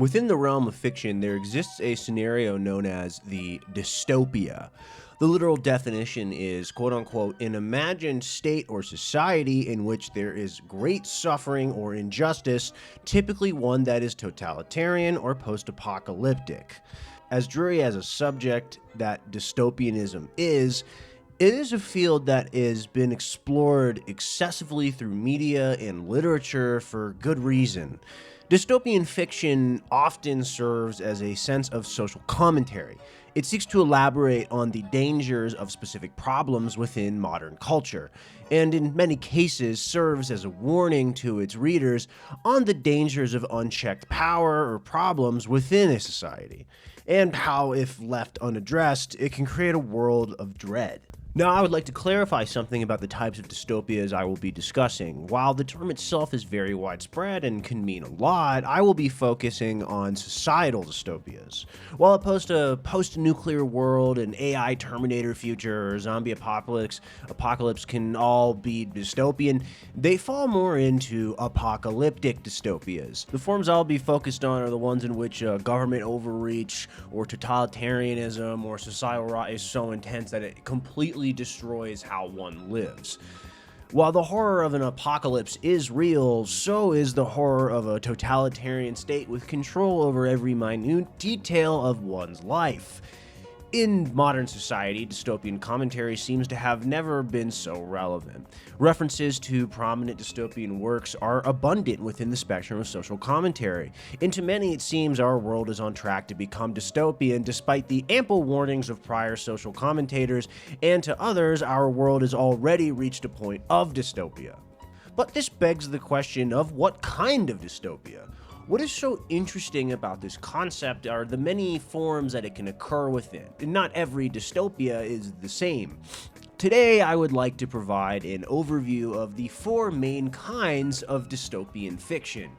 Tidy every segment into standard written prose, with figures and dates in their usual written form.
Within the realm of fiction, there exists a scenario known as the dystopia. The literal definition is, quote unquote, an imagined state or society in which there is great suffering or injustice, typically one that is totalitarian or post-apocalyptic. As dreary as a subject that dystopianism is, it is a field that has been explored excessively through media and literature for good reason. Dystopian fiction often serves as a sense of social commentary. It seeks to elaborate on the dangers of specific problems within modern culture, and in many cases serves as a warning to its readers on the dangers of unchecked power or problems within a society, and how, if left unaddressed, it can create a world of dread. Now, I would like to clarify something about the types of dystopias I will be discussing. While the term itself is very widespread and can mean a lot, I will be focusing on societal dystopias. While a post-nuclear world, an AI Terminator future, or zombie apocalypse can all be dystopian, they fall more into apocalyptic dystopias. The forms I'll be focused on are the ones in which government overreach or totalitarianism or societal rot is so intense that it completely destroys how one lives. While the horror of an apocalypse is real, so is the horror of a totalitarian state with control over every minute detail of one's life. In modern society, dystopian commentary seems to have never been so relevant. References to prominent dystopian works are abundant within the spectrum of social commentary, and to many it seems our world is on track to become dystopian despite the ample warnings of prior social commentators, and to others our world has already reached a point of dystopia. But this begs the question of what kind of dystopia? What is so interesting about this concept are the many forms that it can occur within. Not every dystopia is the same. Today, I would like to provide an overview of the four main kinds of dystopian fiction,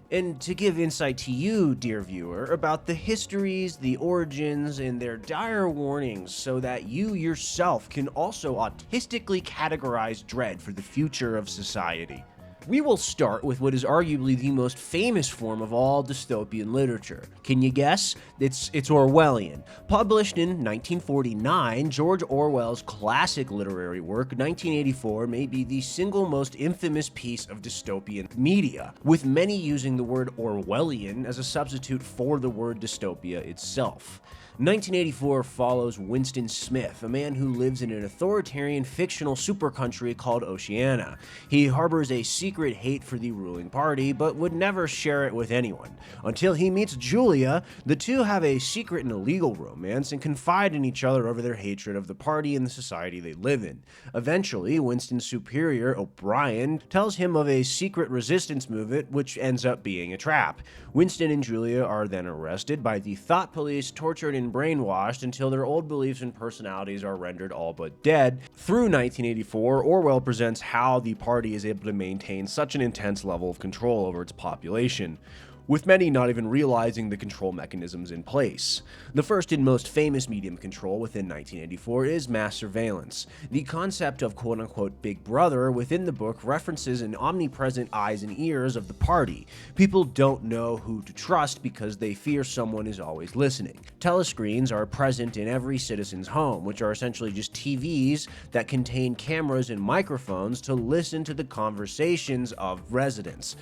and to give insight to you, dear viewer, about the histories, the origins, and their dire warnings so that you yourself can also autistically categorize dread for the future of society. We will start with what is arguably the most famous form of all dystopian literature. Can you guess? It's Orwellian. Published in 1949, George Orwell's classic literary work, 1984, may be the single most infamous piece of dystopian media, with many using the word Orwellian as a substitute for the word dystopia itself. 1984 follows Winston Smith, a man who lives in an authoritarian fictional supercountry called Oceania. He harbors a secret hate for the ruling party, but would never share it with anyone. Until he meets Julia, the two have a secret and illegal romance and confide in each other over their hatred of the party and the society they live in. Eventually, Winston's superior, O'Brien, tells him of a secret resistance movement, which ends up being a trap. Winston and Julia are then arrested by the thought police, tortured and brainwashed until their old beliefs and personalities are rendered all but dead. Through 1984, Orwell presents how the party is able to maintain such an intense level of control over its population, with many not even realizing the control mechanisms in place. The first and most famous medium of control within 1984 is mass surveillance. The concept of quote-unquote Big Brother within the book references an omnipresent eyes and ears of the party. People don't know who to trust because they fear someone is always listening. Telescreens are present in every citizen's home, which are essentially just TVs that contain cameras and microphones to listen to the conversations of residents.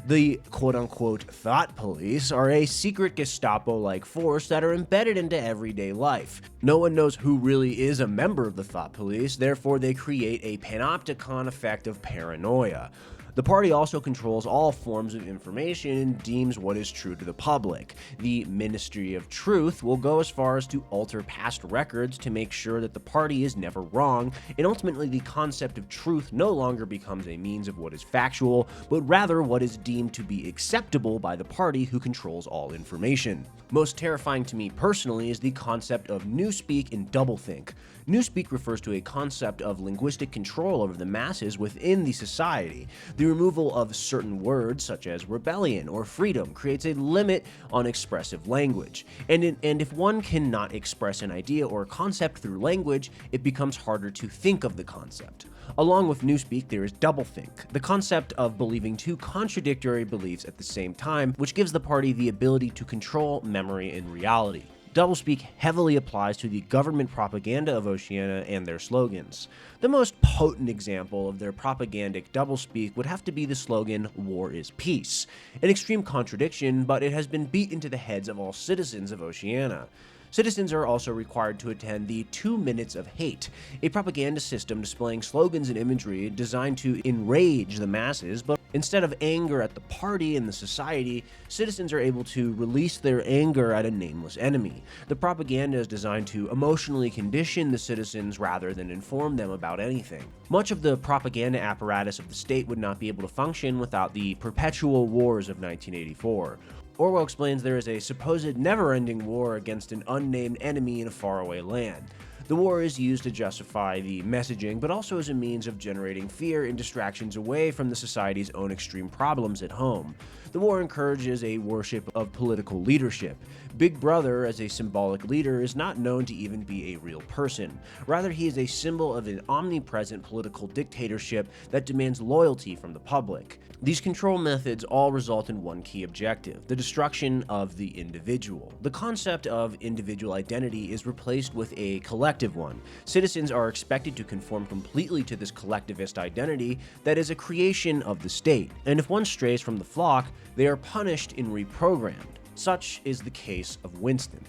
The quote-unquote thought police are a secret Gestapo-like force that are embedded into everyday life. No one knows who really is a member of the thought police, therefore they create a panopticon effect of paranoia. The party also controls all forms of information and deems what is true to the public. The Ministry of Truth will go as far as to alter past records to make sure that the party is never wrong, and ultimately the concept of truth no longer becomes a means of what is factual, but rather what is deemed to be acceptable by the party who controls all information. Most terrifying to me personally is the concept of newspeak and doublethink. Newspeak refers to a concept of linguistic control over the masses within the society. The The removal of certain words, such as rebellion or freedom, creates a limit on expressive language. And if one cannot express an idea or concept through language, it becomes harder to think of the concept. Along with newspeak, there is doublethink, the concept of believing two contradictory beliefs at the same time, which gives the party the ability to control memory and reality. Doublespeak heavily applies to the government propaganda of Oceania and their slogans. The most potent example of their propagandic doublespeak would have to be the slogan, "War is peace," an extreme contradiction, but it has been beat into the heads of all citizens of Oceania. Citizens are also required to attend the 2 Minutes of Hate, a propaganda system displaying slogans and imagery designed to enrage the masses, but instead of anger at the party and the society, citizens are able to release their anger at a nameless enemy. The propaganda is designed to emotionally condition the citizens rather than inform them about anything. Much of the propaganda apparatus of the state would not be able to function without the perpetual wars of 1984. Orwell explains there is a supposed never-ending war against an unnamed enemy in a faraway land. The war is used to justify the messaging, but also as a means of generating fear and distractions away from the society's own extreme problems at home. The war encourages a worship of political leadership. Big Brother, as a symbolic leader, is not known to even be a real person. Rather, he is a symbol of an omnipresent political dictatorship that demands loyalty from the public. These control methods all result in one key objective: the destruction of the individual. The concept of individual identity is replaced with a collective one. Citizens are expected to conform completely to this collectivist identity that is a creation of the state, and if one strays from the flock, they are punished and reprogrammed. Such is the case of Winston.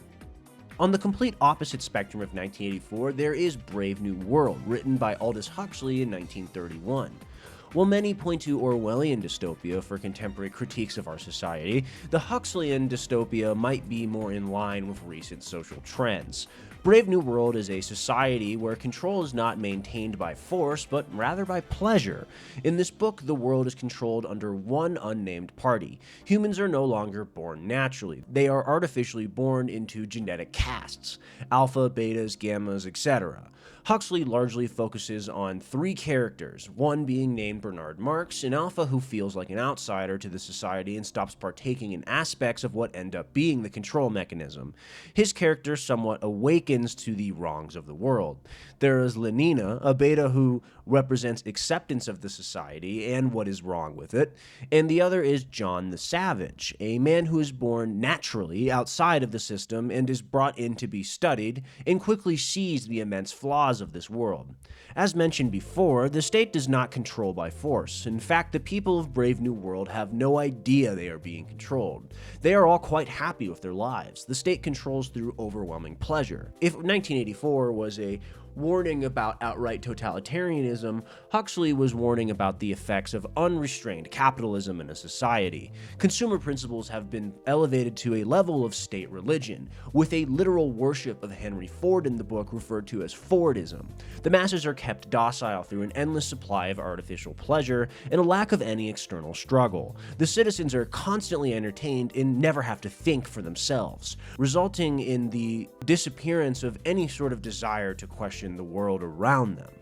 On the complete opposite spectrum of 1984, there is Brave New World, written by Aldous Huxley in 1931. While many point to Orwellian dystopia for contemporary critiques of our society, the Huxleyan dystopia might be more in line with recent social trends. Brave New World is a society where control is not maintained by force, but rather by pleasure. In this book, the world is controlled under one unnamed party. Humans are no longer born naturally. They are artificially born into genetic castes: alpha, betas, gammas, etc. Huxley largely focuses on 3 characters, one being named Bernard Marx, an alpha who feels like an outsider to the society and stops partaking in aspects of what end up being the control mechanism. His character somewhat awakens to the wrongs of the world. There is Lenina, a beta who represents acceptance of the society and what is wrong with it, and the other is John the Savage, a man who is born naturally outside of the system and is brought in to be studied, and quickly sees the immense flaws of this world. As mentioned before, the state does not control by force. In fact, the people of Brave New World have no idea they are being controlled. They are all quite happy with their lives. The state controls through overwhelming pleasure. If 1984 was a warning about outright totalitarianism, Huxley was warning about the effects of unrestrained capitalism in a society. Consumer principles have been elevated to a level of state religion, with a literal worship of Henry Ford in the book referred to as Fordism. The masses are kept docile through an endless supply of artificial pleasure and a lack of any external struggle. The citizens are constantly entertained and never have to think for themselves, resulting in the disappearance of any sort of desire to question the world around them.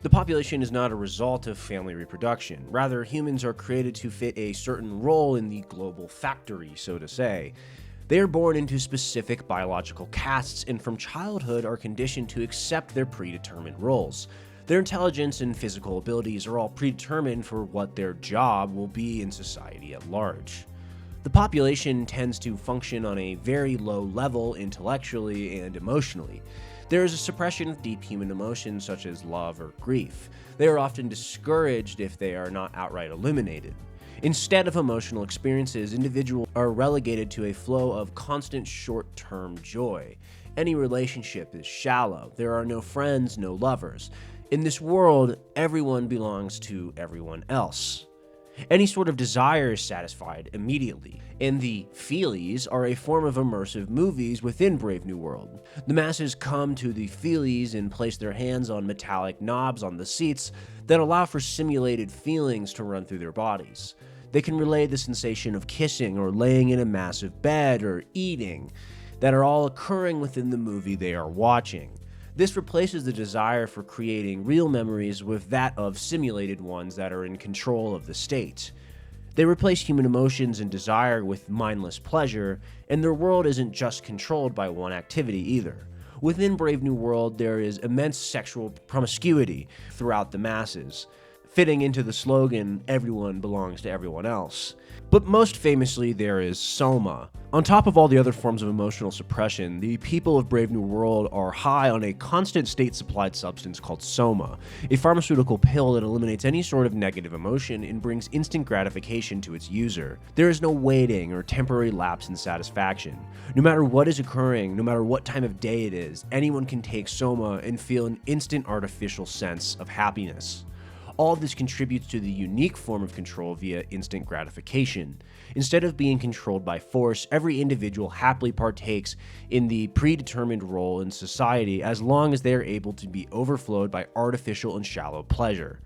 The population is not a result of family reproduction. Rather, humans are created to fit a certain role in the global factory, so to say. They are born into specific biological castes and from childhood are conditioned to accept their predetermined roles. Their intelligence and physical abilities are all predetermined for what their job will be in society at large. The population tends to function on a very low level intellectually and emotionally. There is a suppression of deep human emotions such as love or grief. They are often discouraged if they are not outright eliminated. Instead of emotional experiences, individuals are relegated to a flow of constant short-term joy. Any relationship is shallow. There are no friends, no lovers. In this world, everyone belongs to everyone else. Any sort of desire is satisfied immediately, and the feelies are a form of immersive movies within Brave New World. The masses come to the feelies and place their hands on metallic knobs on the seats that allow for simulated feelings to run through their bodies. They can relay the sensation of kissing or laying in a massive bed or eating that are all occurring within the movie they are watching. This replaces the desire for creating real memories with that of simulated ones that are in control of the state. They replace human emotions and desire with mindless pleasure, and their world isn't just controlled by one activity either. Within Brave New World, there is immense sexual promiscuity throughout the masses, fitting into the slogan, "Everyone belongs to everyone else." But most famously, there is Soma. On top of all the other forms of emotional suppression, the people of Brave New World are high on a constant state-supplied substance called Soma, a pharmaceutical pill that eliminates any sort of negative emotion and brings instant gratification to its user. There is no waiting or temporary lapse in satisfaction. No matter what is occurring, no matter what time of day it is, anyone can take Soma and feel an instant artificial sense of happiness. All of this contributes to the unique form of control via instant gratification. Instead of being controlled by force, every individual happily partakes in the predetermined role in society as long as they are able to be overflowed by artificial and shallow pleasure.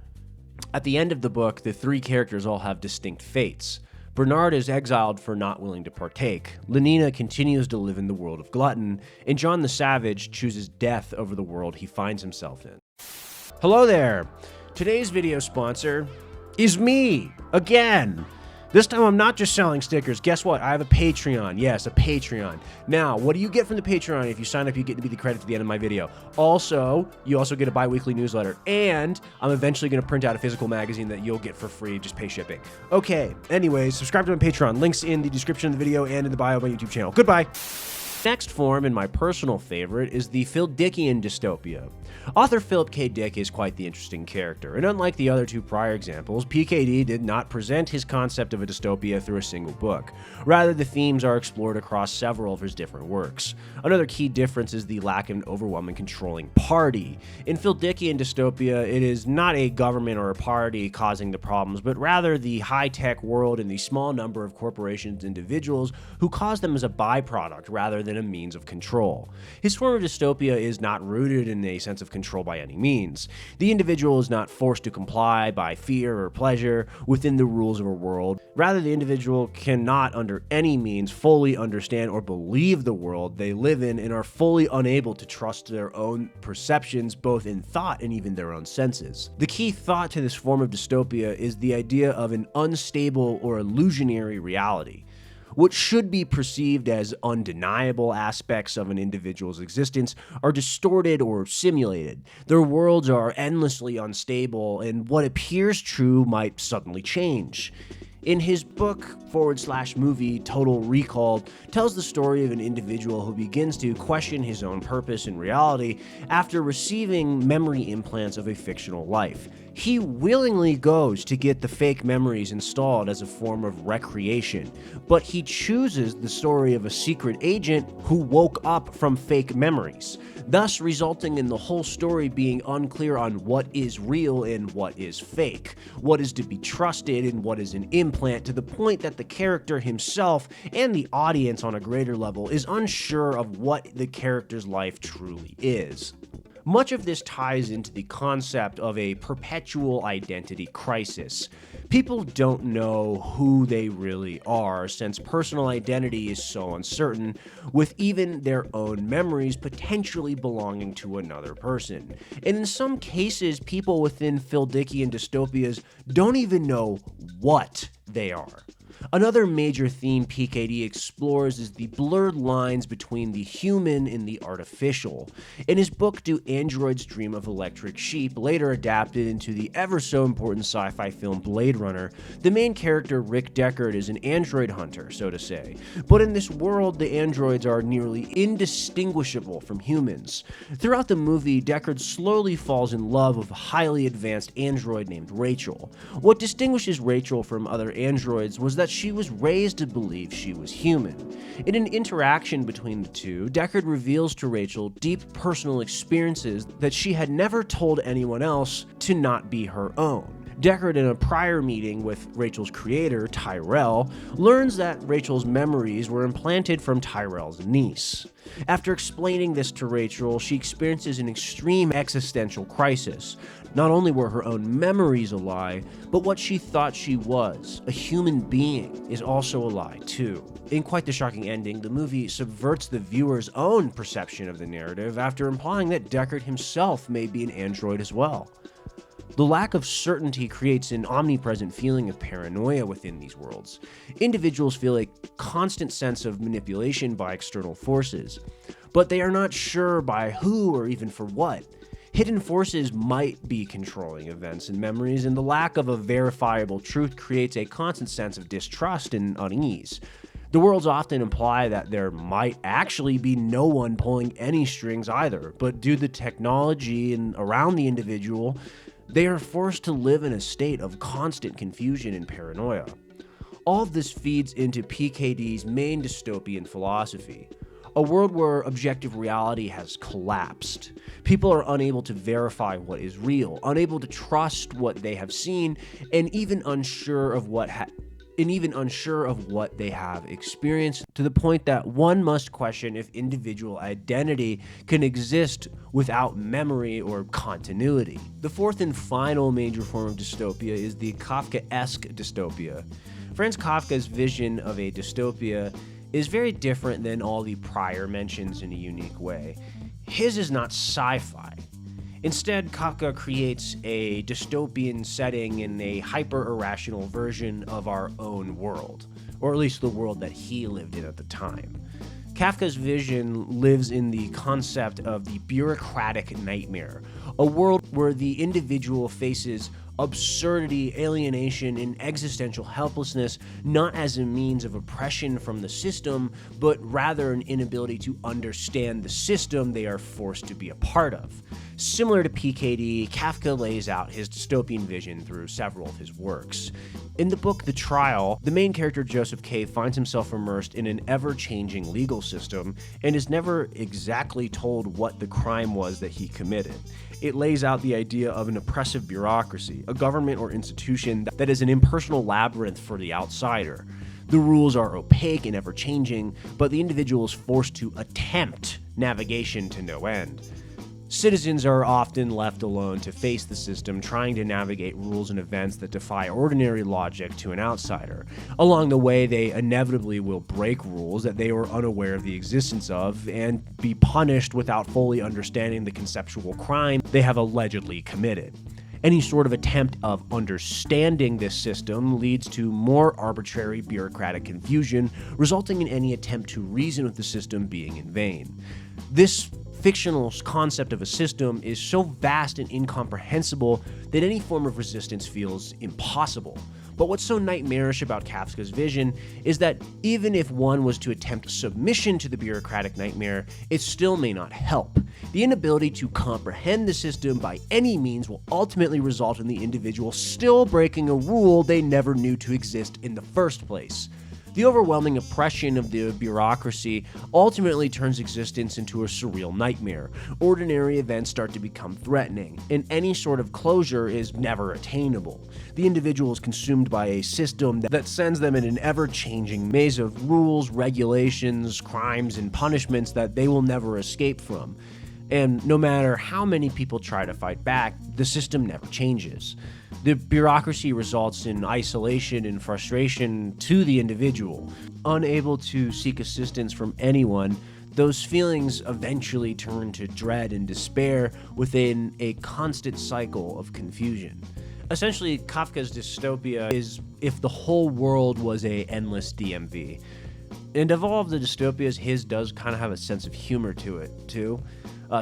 At the end of the book, the three characters all have distinct fates. Bernard is exiled for not willing to partake, Lenina continues to live in the world of glutton, and John the Savage chooses death over the world he finds himself in. Hello there! Today's video sponsor is me, again. This time I'm not just selling stickers. Guess what? I have a Patreon. Yes, a Patreon. Now, what do you get from the Patreon? If you sign up, you get to be the credit at the end of my video. Also, you also get a bi-weekly newsletter. And I'm eventually going to print out a physical magazine that you'll get for free. Just pay shipping. Okay, anyways, subscribe to my Patreon. Links in the description of the video and in the bio of my YouTube channel. Goodbye. Next form, and my personal favorite, is the Phil Dickian dystopia. Author Philip K. Dick is quite the interesting character, and unlike the other two prior examples, PKD did not present his concept of a dystopia through a single book. Rather, the themes are explored across several of his different works. Another key difference is the lack of an overwhelming controlling party. In Phil Dickian dystopia, it is not a government or a party causing the problems, but rather the high-tech world and the small number of corporations and individuals who cause them as a byproduct rather than a means of control. His form of dystopia is not rooted in a sense of control by any means. The individual is not forced to comply by fear or pleasure within the rules of a world. Rather, the individual cannot under any means fully understand or believe the world they live in and are fully unable to trust their own perceptions both in thought and even their own senses. The key thought to this form of dystopia is the idea of an unstable or illusionary reality. What should be perceived as undeniable aspects of an individual's existence are distorted or simulated. Their worlds are endlessly unstable, and what appears true might suddenly change. In his book / movie Total Recall tells the story of an individual who begins to question his own purpose in reality after receiving memory implants of a fictional life. He willingly goes to get the fake memories installed as a form of recreation, but he chooses the story of a secret agent who woke up from fake memories, thus resulting in the whole story being unclear on what is real and what is fake, what is to be trusted and what is an implant, to the point that the character himself and the audience on a greater level is unsure of what the character's life truly is. Much of this ties into the concept of a perpetual identity crisis. People don't know who they really are, since personal identity is so uncertain, with even their own memories potentially belonging to another person. And in some cases, people within Phil Dickian dystopias don't even know what they are. Another major theme PKD explores is the blurred lines between the human and the artificial. In his book Do Androids Dream of Electric Sheep, later adapted into the ever so important sci-fi film Blade Runner, the main character Rick Deckard is an android hunter, so to say. But in this world, the androids are nearly indistinguishable from humans. Throughout the movie, Deckard slowly falls in love with a highly advanced android named Rachel. What distinguishes Rachel from other androids was that she was raised to believe she was human. In an interaction between the two, Deckard reveals to Rachel deep personal experiences that she had never told anyone else to not be her own. Deckard, in a prior meeting with Rachel's creator, Tyrell, learns that Rachel's memories were implanted from Tyrell's niece. After explaining this to Rachel, she experiences an extreme existential crisis. Not only were her own memories a lie, but what she thought she was, a human being, is also a lie too. In quite the shocking ending, the movie subverts the viewer's own perception of the narrative after implying that Deckard himself may be an android as well. The lack of certainty creates an omnipresent feeling of paranoia within these worlds. Individuals feel a constant sense of manipulation by external forces, but they are not sure by who or even for what. Hidden forces might be controlling events and memories, and the lack of a verifiable truth creates a constant sense of distrust and unease. The worlds often imply that there might actually be no one pulling any strings either, but due to the technology and around the individual, they are forced to live in a state of constant confusion and paranoia. All of this feeds into PKD's main dystopian philosophy. A world where objective reality has collapsed. People are unable to verify what is real, unable to trust what they have seen, and even unsure of what they have experienced, to the point that one must question if individual identity can exist without memory or continuity. The fourth and final major form of dystopia is the Kafkaesque dystopia. Franz Kafka's vision of a dystopia is very different than all the prior mentions in a unique way. His is not sci-fi. Instead, Kafka creates a dystopian setting in a hyper-irrational version of our own world, or at least the world that he lived in at the time. Kafka's vision lives in the concept of the bureaucratic nightmare, a world where the individual faces absurdity, alienation, and existential helplessness, not as a means of oppression from the system, but rather an inability to understand the system they are forced to be a part of. Similar to PKD, Kafka lays out his dystopian vision through several of his works. In the book The Trial, the main character Joseph K. finds himself immersed in an ever-changing legal system and is never exactly told what the crime was that he committed. It lays out the idea of an oppressive bureaucracy, a government or institution that is an impersonal labyrinth for the outsider. The rules are opaque and ever-changing, but the individual is forced to attempt navigation to no end. Citizens are often left alone to face the system, trying to navigate rules and events that defy ordinary logic to an outsider. Along the way, they inevitably will break rules that they were unaware of the existence of and be punished without fully understanding the conceptual crime they have allegedly committed. Any sort of attempt of understanding this system leads to more arbitrary bureaucratic confusion, resulting in any attempt to reason with the system being in vain. This fictional concept of a system is so vast and incomprehensible that any form of resistance feels impossible. But what's so nightmarish about Kafka's vision is that even if one was to attempt submission to the bureaucratic nightmare, it still may not help. The inability to comprehend the system by any means will ultimately result in the individual still breaking a rule they never knew to exist in the first place. The overwhelming oppression of the bureaucracy ultimately turns existence into a surreal nightmare. Ordinary events start to become threatening, and any sort of closure is never attainable. The individual is consumed by a system that sends them in an ever-changing maze of rules, regulations, crimes, and punishments that they will never escape from. And no matter how many people try to fight back, the system never changes. The bureaucracy results in isolation and frustration to the individual. Unable to seek assistance from anyone, those feelings eventually turn to dread and despair within a constant cycle of confusion. Essentially, Kafka's dystopia is if the whole world was an endless DMV. And of all of the dystopias, his does kind of have a sense of humor to it, too.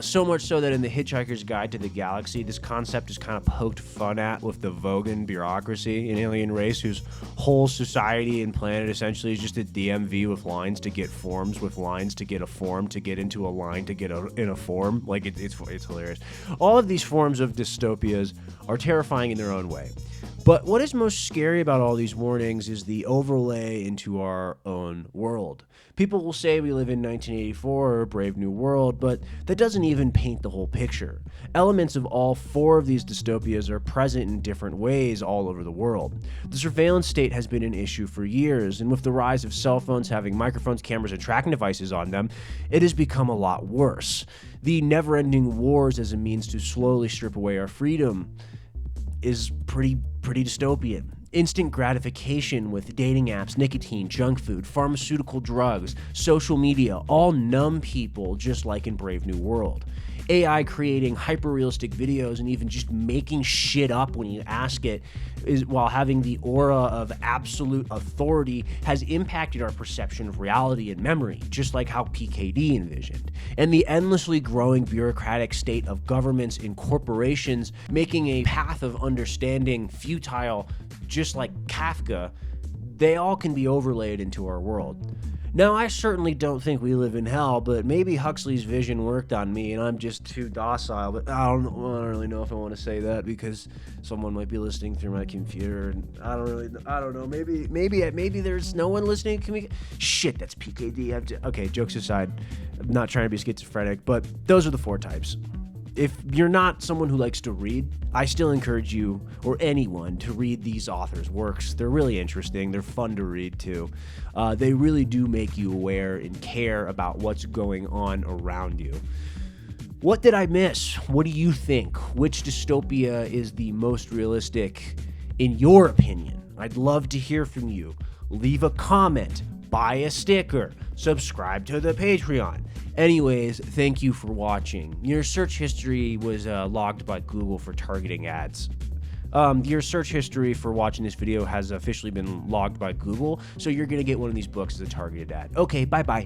So much so that in The Hitchhiker's Guide to the Galaxy, this concept is kind of poked fun at with the Vogan bureaucracy, an alien race whose whole society and planet essentially is just a DMV with lines to get forms, with lines to get a form, to get into a line, to get in a form. Like, it's hilarious. All of these forms of dystopias are terrifying in their own way. But what is most scary about all these warnings is the overlay into our own world. People will say we live in 1984 or a Brave New World, but that doesn't even paint the whole picture. Elements of all four of these dystopias are present in different ways all over the world. The surveillance state has been an issue for years, and with the rise of cell phones having microphones, cameras, and tracking devices on them, it has become a lot worse. The never-ending wars as a means to slowly strip away our freedom is pretty dystopian. Instant gratification with dating apps, nicotine, junk food, pharmaceutical drugs, social media, all numb people just like in Brave New World. AI creating hyper-realistic videos and even just making shit up when you ask it, while having the aura of absolute authority, has impacted our perception of reality and memory, just like how PKD envisioned. And the endlessly growing bureaucratic state of governments and corporations making a path of understanding futile, just like Kafka, they all can be overlaid into our world. Now, I certainly don't think we live in hell, but maybe Huxley's vision worked on me and I'm just too docile, but I don't really know if I want to say that because someone might be listening through my computer and I don't know, maybe there's no one listening to me. Shit, that's PKD. Okay, jokes aside, I'm not trying to be schizophrenic, but those are the four types. If you're not someone who likes to read, I still encourage you or anyone to read these authors' works. They're really interesting. They're fun to read too. They really do make you aware and care about what's going on around you. What did I miss? What do you think? Which dystopia is the most realistic in your opinion? I'd love to hear from you. Leave a comment, buy a sticker, subscribe to the Patreon. Anyways, thank you for watching. Your search history was logged by Google for targeting ads. Your search history for watching this video has officially been logged by Google, so you're going to get one of these books as a targeted ad. Okay, bye-bye.